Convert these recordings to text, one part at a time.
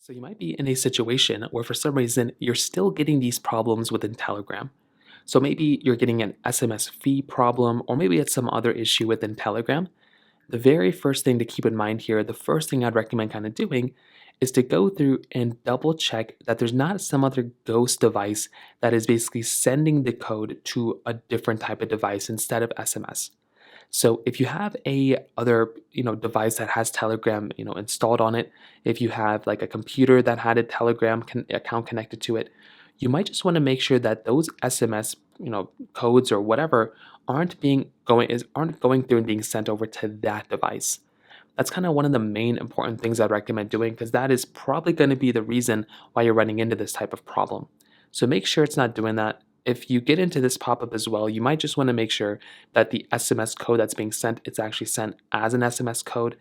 So you might be in a situation where for some reason you're still getting these problems within Telegram. So maybe you're getting an SMS fee problem, or maybe it's some other issue within Telegram. The very first thing to keep in mind here, the first thing I'd recommend kind of doing is to go through and double check that there's not some other ghost device that is basically sending the code to a different type of device instead of SMS. So if you have a other, device that has Telegram, installed on it, if you have like a computer that had a Telegram account connected to it, you might just want to make sure that those SMS, codes or whatever aren't going through and being sent over to that device. That's kind of one of the main important things I'd recommend doing because that is probably going to be the reason why you're running into this type of problem. So make sure it's not doing that. If you get into this pop-up as well, you might just want to make sure that the SMS code that's being sent, it's actually sent as an SMS code.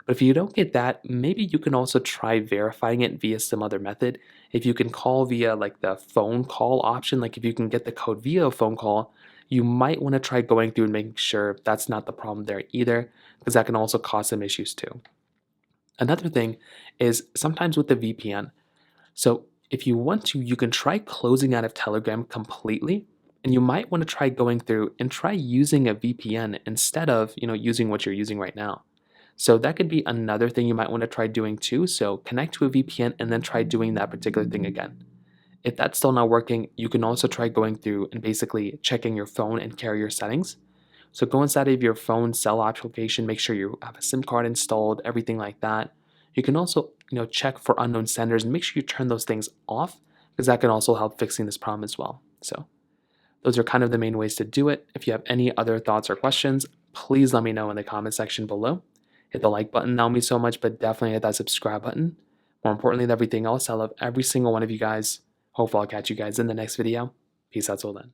But if you don't get that, maybe you can also try verifying it via some other method. If you can call via like the phone call option, like if you can get the code via a phone call, you might want to try going through and making sure that's not the problem there either, because that can also cause some issues too. Another thing is sometimes with the VPN. So if you want to, you can try closing out of Telegram completely, and you might want to try going through and try using a VPN instead of, using what you're using right now. So that could be another thing you might want to try doing too. So connect to a VPN and then try doing that particular thing again. If that's still not working, you can also try going through and basically checking your phone and carrier settings. So go inside of your phone cell application, make sure you have a SIM card installed, everything like that. You can also, check for unknown senders and make sure you turn those things off because that can also help fixing this problem as well. So those are kind of the main ways to do it. If you have any other thoughts or questions, please let me know in the comment section below. Hit the like button, that would mean so much, but definitely hit that subscribe button. More importantly than everything else, I love every single one of you guys. Hopefully I'll catch you guys in the next video. Peace out till then.